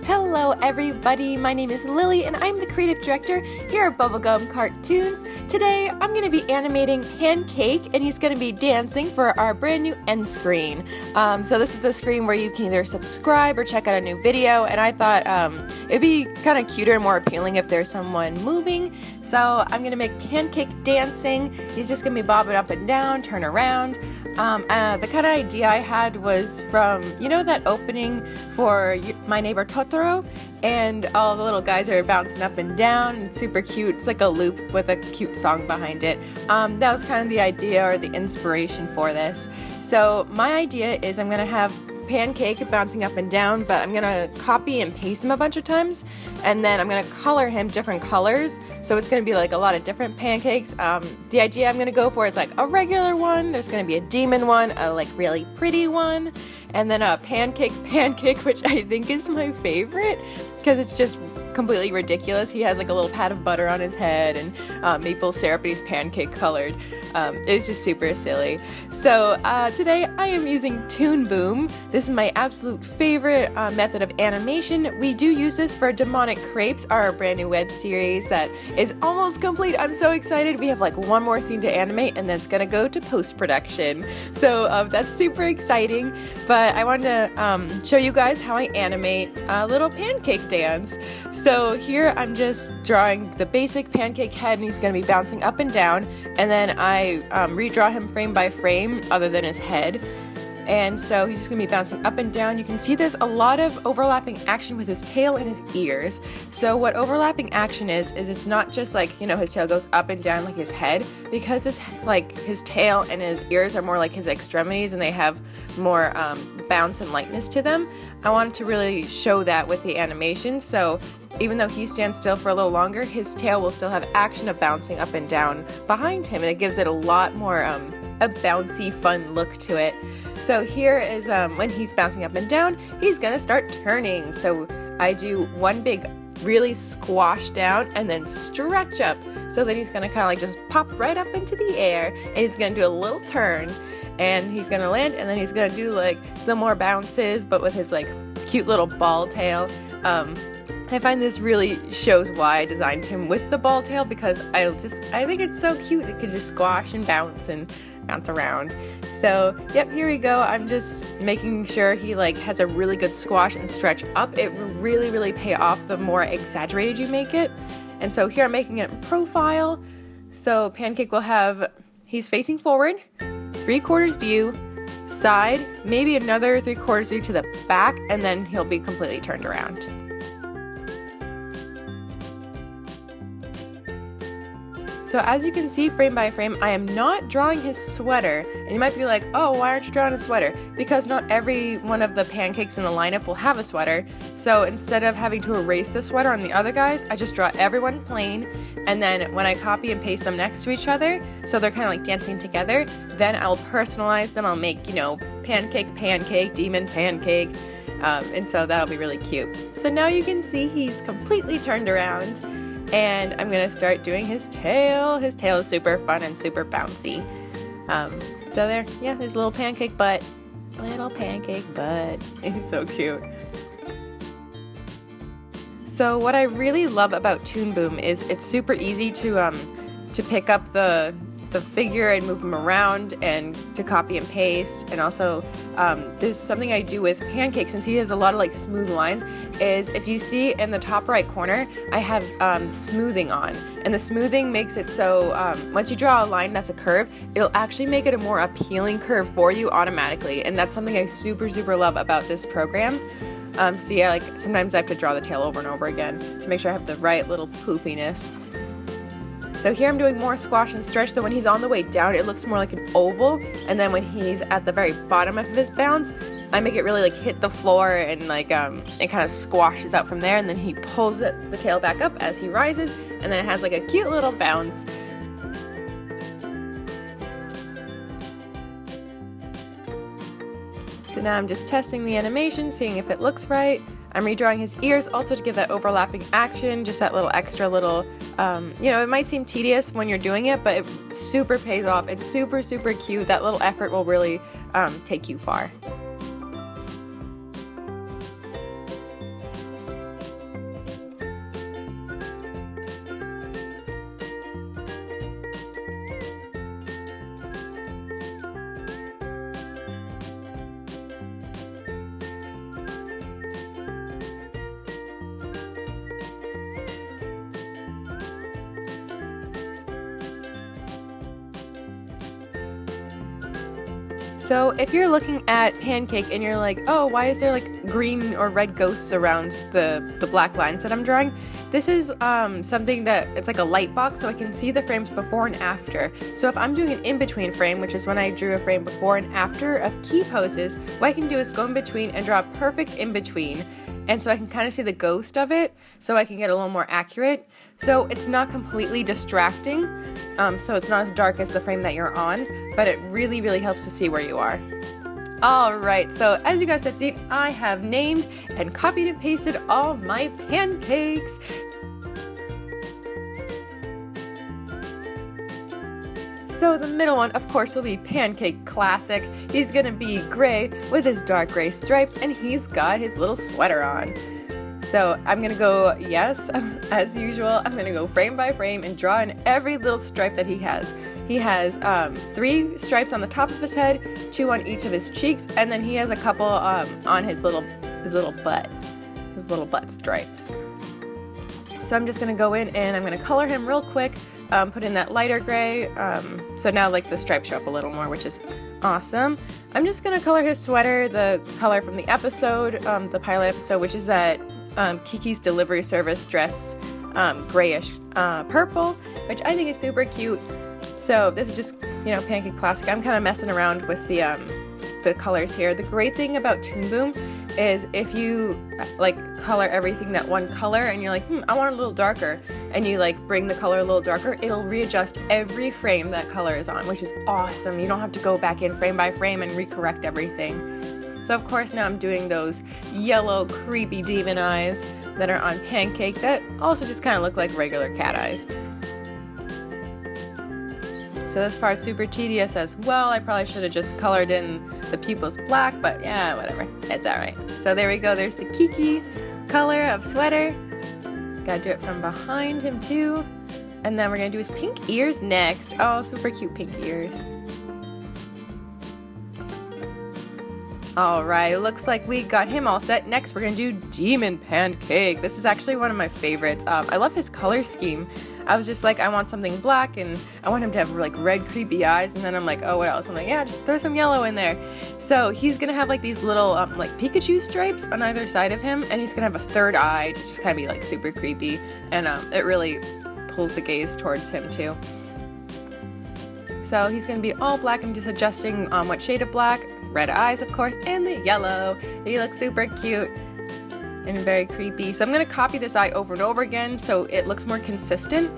Hello everybody, my name is Lilli and I'm the creative director here at Bubblegum Cartoons. Today I'm going to be animating Pancake and he's going to be dancing for our brand new end screen. So this is the screen where you can either subscribe or check out a new video, and I thought it'd be kind of cuter and more appealing if there's someone moving. So I'm going to make Pancake dancing. He's just going to be bobbing up and down, turn around. The kind of idea I had was from, you know, that opening for My Neighbor Totoro, and all the little guys are bouncing up and down, and it's super cute. It's like a loop with a cute song behind it. That was kind of the idea or the inspiration for this. So my idea is I'm gonna have Pancake bouncing up and down, but I'm gonna copy and paste him a bunch of times, and then I'm gonna color him different colors, so it's gonna be like a lot of different pancakes. The idea I'm gonna go for is like a regular one, there's gonna be a demon one, a like really pretty one, and then a pancake, which I think is my favorite because it's just completely ridiculous. He has like a little pat of butter on his head and maple syrup, and he's pancake colored. It's just super silly. So today I am using Toon Boom. This is my absolute favorite method of animation. We do use this for Demonic Crepes, our brand new web series that is almost complete. I'm so excited. We have like one more scene to animate and then it's gonna go to post-production. So that's super exciting. But I wanted to show you guys how I animate a little pancake dance. So here I'm just drawing the basic pancake head, and he's going to be bouncing up and down, and then I redraw him frame by frame other than his head. And so he's just going to be bouncing up and down. You can see there's a lot of overlapping action with his tail and his ears. So what overlapping action is it's not just like, you know, his tail goes up and down like his head, because his tail and his ears are more like his extremities and they have more bounce and lightness to them. I wanted to really show that with the animation. So even though he stands still for a little longer, his tail will still have action of bouncing up and down behind him, and it gives it a lot more a bouncy, fun look to it. So here is when he's bouncing up and down, he's gonna start turning. So I do one big really squash down and then stretch up. So then he's gonna kind of like just pop right up into the air, and he's gonna do a little turn, and he's gonna land, and then he's gonna do like some more bounces, but with his like cute little ball tail. I find this really shows why I designed him with the ball tail, because I think it's so cute. It could just squash and bounce around. So yep, here we go. I'm just making sure he like has a really good squash and stretch up. It will really pay off the more exaggerated you make it. And so here I'm making it in profile. So Pancake will have, he's facing forward, 3/4 view, side, maybe another 3/4 view to the back, and then he'll be completely turned around. So as you can see frame by frame, I am not drawing his sweater. And you might be like, oh, why aren't you drawing a sweater? Because not every one of the pancakes in the lineup will have a sweater. So instead of having to erase the sweater on the other guys, I just draw everyone plain. And then when I copy and paste them next to each other, so they're kind of like dancing together, then I'll personalize them. I'll make, you know, pancake, demon, pancake. And so that'll be really cute. So now you can see he's completely turned around. And I'm gonna start doing his tail. His tail is super fun and super bouncy. So there, yeah, there's a little pancake butt. Little pancake butt. It's so cute. So what I really love about Toon Boom is it's super easy to pick up the figure and move him around, and to copy and paste. And also there's something I do with Pancake, since he has a lot of like smooth lines, is if you see in the top right corner I have smoothing on, and the smoothing makes it so once you draw a line that's a curve, it'll actually make it a more appealing curve for you automatically. And that's something I super love about this program. So yeah, like sometimes I have to draw the tail over and over again to make sure I have the right little poofiness. So here I'm doing more squash and stretch, so when he's on the way down it looks more like an oval, and then when he's at the very bottom of his bounce, I make it really like hit the floor, and like it kind of squashes out from there, and then he pulls the tail back up as he rises, and then it has like a cute little bounce. So now I'm just testing the animation, seeing if it looks right. I'm redrawing his ears also to give that overlapping action, just that little extra little You know, it might seem tedious when you're doing it, but it super pays off. It's super, super cute. That little effort will really take you far. So if you're looking at Pancake and you're like, oh, why is there like green or red ghosts around the black lines that I'm drawing? This is something that, it's like a light box, so I can see the frames before and after. So if I'm doing an in-between frame, which is when I drew a frame before and after of key poses, what I can do is go in between and draw a perfect in-between. And so I can kind of see the ghost of it, so I can get a little more accurate. So it's not completely distracting, so it's not as dark as the frame that you're on, but it really, really helps to see where you are. Alright, so as you guys have seen, I have named and copied and pasted all my pancakes. So the middle one, of course, will be Pancake Classic. He's gonna be gray with his dark gray stripes, and he's got his little sweater on. So I'm gonna go, yes, as usual, I'm gonna go frame by frame and draw in every little stripe that he has. He has 3 stripes on the top of his head, 2 on each of his cheeks, and then he has a couple on his little butt stripes. So I'm just gonna go in and I'm gonna color him real quick. Put in that lighter gray, so now like the stripes show up a little more, which is awesome. I'm just gonna color his sweater the color from the episode, the pilot episode, which is that Kiki's Delivery Service dress, grayish purple, which I think is super cute. So this is just, you know, Pancake Classic. I'm kind of messing around with the colors here. The great thing about Toon Boom is if you like color everything that one color and you're like, I want it a little darker, and you like bring the color a little darker, it'll readjust every frame that color is on, which is awesome. You don't have to go back in frame by frame and recorrect everything. So of course now I'm doing those yellow creepy demon eyes that are on Pancake that also just kind of look like regular cat eyes. So this part's super tedious as well. I probably should have just colored in the pupils black, but yeah, whatever. It's alright. So there we go. There's the Kiki color of sweater. Gotta do it from behind him too. And then we're gonna do his pink ears next. Oh, super cute pink ears. Alright, looks like we got him all set. Next, we're gonna do Demon Pancake. This is actually one of my favorites. I love his color scheme. I was just like, I want something black and I want him to have like red creepy eyes, and then I'm like, oh, what else? I'm like, yeah, just throw some yellow in there. So he's gonna have like these little like Pikachu stripes on either side of him, and he's gonna have a third eye to just kind of be like super creepy, and it really pulls the gaze towards him too. So he's gonna be all black. I'm just adjusting what shade of black. Red eyes, of course, and the yellow. He looks super cute and very creepy. So I'm going to copy this eye over and over again so it looks more consistent,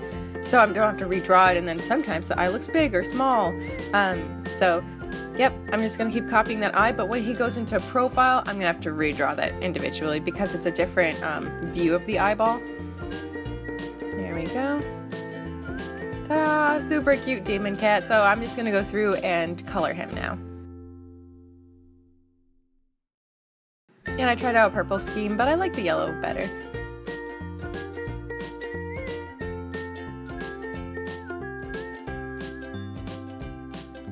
so I don't have to redraw it, and then sometimes the eye looks big or small. So yep, I'm just going to keep copying that eye, but when he goes into profile, I'm going to have to redraw that individually because it's a different view of the eyeball. There we go. Ta-da! Super cute demon cat. So I'm just going to go through and color him now. And I tried out a purple scheme, but I like the yellow better.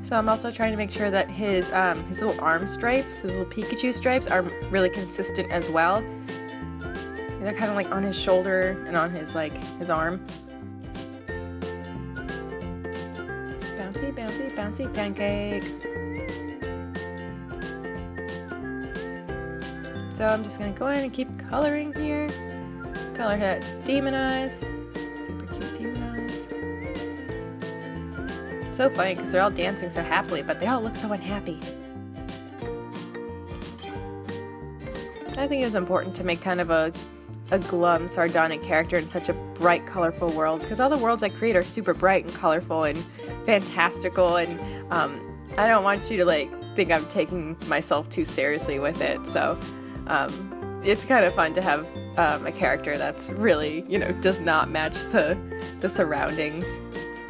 So I'm also trying to make sure that his little arm stripes, his little Pikachu stripes, are really consistent as well. They're kind of like on his shoulder and on his arm. Bouncy, bouncy, bouncy pancake. So I'm just going to go in and keep coloring here. Color his demon eyes. Super cute demon eyes. So funny because they're all dancing so happily, but they all look so unhappy. I think it was important to make kind of a glum, sardonic character in such a bright, colorful world, because all the worlds I create are super bright and colorful and fantastical, and I don't want you to think I'm taking myself too seriously with it. So it's kind of fun to have a character that's really, does not match the surroundings.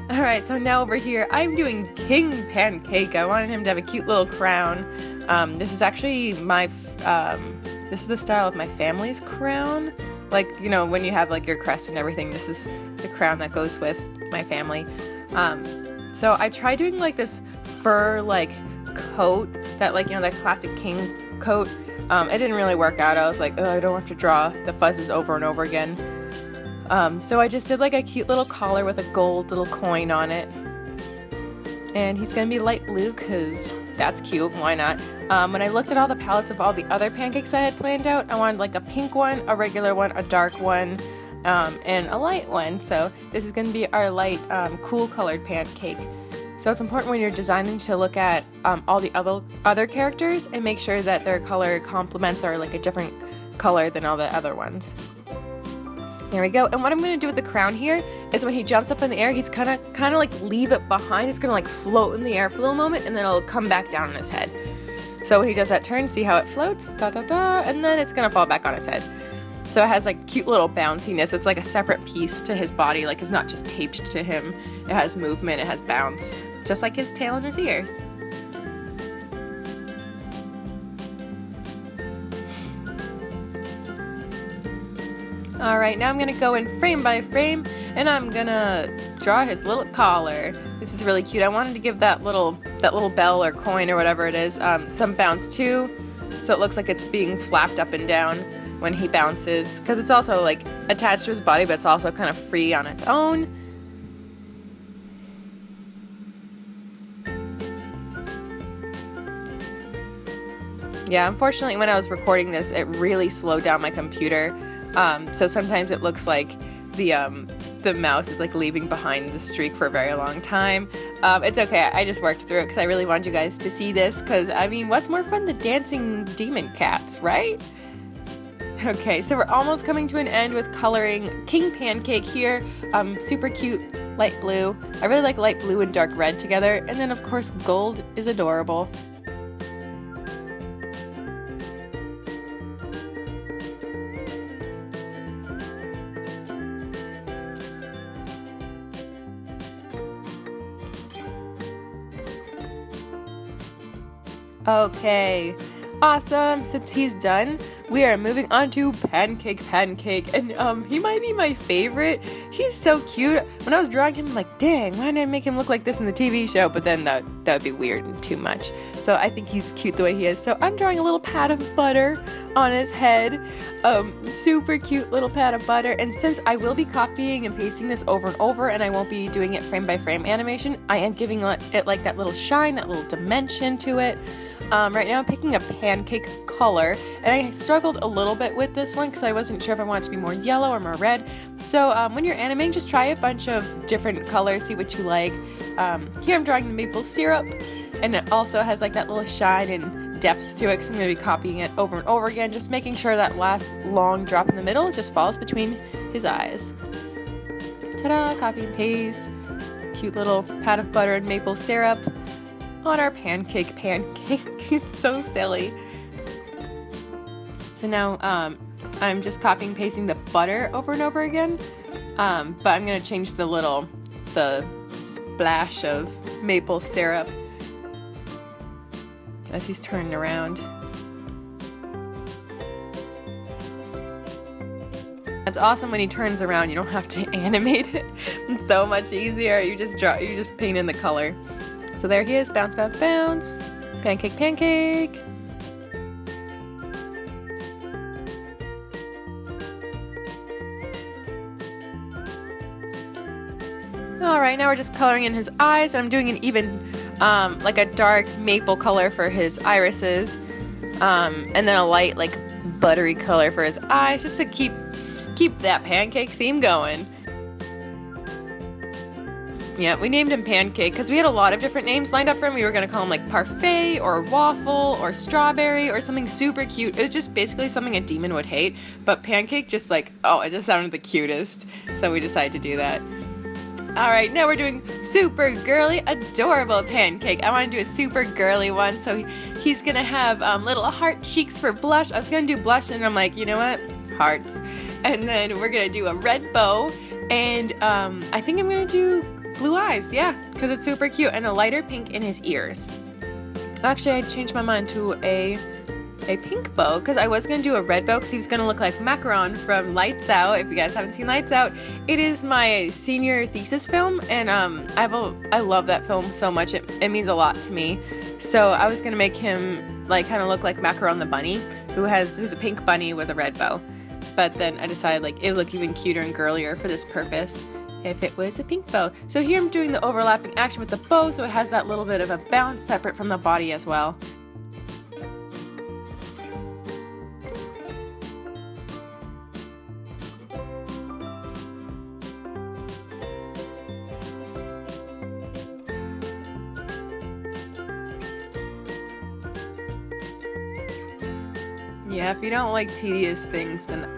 Alright, so now over here, I'm doing King Pancake. I wanted him to have a cute little crown. This is actually this is the style of my family's crown. Like, when you have like your crest and everything, this is the crown that goes with my family. So I tried doing like this fur like coat, that like, that classic king coat. It didn't really work out. I was like, oh, I don't have to draw the fuzzes over and over again. So I just did like a cute little collar with a gold little coin on it. And he's gonna be light blue because that's cute, why not? When I looked at all the palettes of all the other pancakes I had planned out, I wanted like a pink one, a regular one, a dark one, and a light one. So this is gonna be our light, cool colored pancake. So it's important when you're designing to look at all the other characters and make sure that their color complements are like a different color than all the other ones. There we go. And what I'm going to do with the crown here is when he jumps up in the air, he's kind of like leave it behind. He's going to like float in the air for a little moment and then it'll come back down on his head. So when he does that turn, see how it floats? Da da da. And then it's going to fall back on his head. So it has like cute little bounciness. It's like a separate piece to his body. Like it's not just taped to him. It has movement. It has bounce. Just like his tail and his ears. Alright, now I'm going to go in frame by frame and I'm going to draw his little collar. This is really cute. I wanted to give that little bell or coin or whatever it is some bounce too, so it looks like it's being flapped up and down when he bounces, because it's also like attached to his body but it's also kind of free on its own. Yeah, unfortunately when I was recording this it really slowed down my computer. So sometimes it looks like the mouse is like leaving behind the streak for a very long time. It's okay, I just worked through it because I really wanted you guys to see this, because I mean, what's more fun than dancing demon cats, right? Okay, so we're almost coming to an end with coloring King Pancake here. Super cute light blue. I really like light blue and dark red together, and then of course gold is adorable. Okay, awesome. Since he's done, we are moving on to Pancake, and he might be my favorite. He's so cute. When I was drawing him, I'm like, dang, why didn't I make him look like this in the TV show? But then that would be weird and too much. So I think he's cute the way he is. So I'm drawing a little pat of butter on his head. Super cute little pat of butter. And since I will be copying and pasting this over and over, and I won't be doing it frame by frame animation, I am giving it like that little shine, that little dimension to it. Right now I'm picking a pancake color, and I struggled a little bit with this one because I wasn't sure if I wanted it to be more yellow or more red. So when you're animating, just try a bunch of different colors, see what you like. Here I'm drawing the maple syrup, and it also has like that little shine and depth to it because I'm going to be copying it over and over again, just making sure that last long drop in the middle just falls between his eyes. Ta-da! Copy and paste. Cute little pat of butter and maple syrup on our pancake. It's so silly. So now I'm just copying and pasting the butter over and over again, but I'm going to change the splash of maple syrup as he's turning around. It's awesome when he turns around, you don't have to animate it. It's so much easier. You just paint in the color. So there he is, bounce, bounce, bounce, pancake, pancake. Alright, now we're just coloring in his eyes. I'm doing an even, like a dark maple color for his irises, and then a light, like, buttery color for his eyes, just to keep that pancake theme going. Yeah, we named him Pancake because we had a lot of different names lined up for him. We were going to call him like Parfait or Waffle or Strawberry or something super cute. It was just basically something a demon would hate. But Pancake just like, oh, it just sounded the cutest. So we decided to do that. Alright, now we're doing super girly, adorable Pancake. I want to do a super girly one, so he's gonna have little heart cheeks for blush. I was gonna do blush, and I'm like, you know what? Hearts. And then we're gonna do a red bow, and I think I'm gonna do blue eyes, yeah, because it's super cute, and a lighter pink in his ears. Actually, I changed my mind to a pink bow, because I was going to do a red bow because he was going to look like Macaron from Lights Out. If you guys haven't seen Lights Out, it is my senior thesis film, and I love that film so much. It means a lot to me. So I was going to make him like kind of look like Macaron the bunny, who's a pink bunny with a red bow. But then I decided like it would look even cuter and girlier for this purpose if it was a pink bow. So here I'm doing the overlapping action with the bow, so it has that little bit of a bounce separate from the body as well. Yeah, if you don't like tedious things, then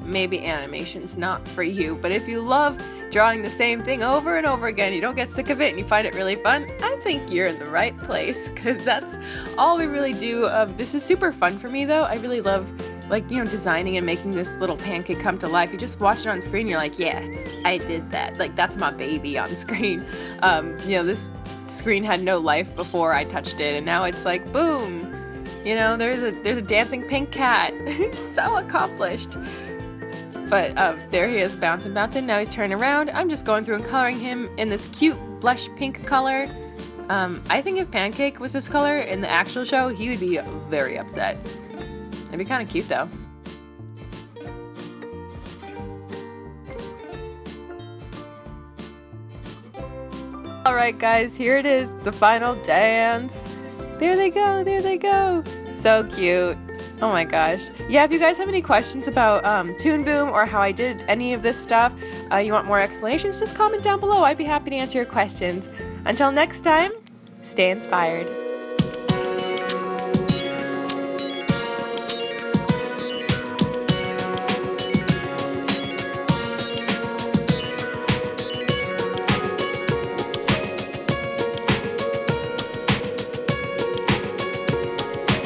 maybe animation's not for you. But if you love drawing the same thing over and over again, you don't get sick of it, and you find it really fun, I think you're in the right place, because that's all we really do. This is super fun for me, though. I really love, like, you know, designing and making this little pancake come to life. You just watch it on screen, you're like, yeah, I did that. Like, that's my baby on screen. You know, this screen had no life before I touched it, and now it's like, boom. You know, there's a dancing pink cat. So accomplished. But there he is, bouncing. Now he's turning around. I'm just going through and coloring him in this cute blush pink color. I think if Pancake was this color in the actual show, he would be very upset. It'd be kind of cute, though. Alright guys, here it is, the final dance. There they go, there they go. So cute. Oh my gosh. Yeah, if you guys have any questions about Toon Boom or how I did any of this stuff, you want more explanations, just comment down below. I'd be happy to answer your questions. Until next time, stay inspired.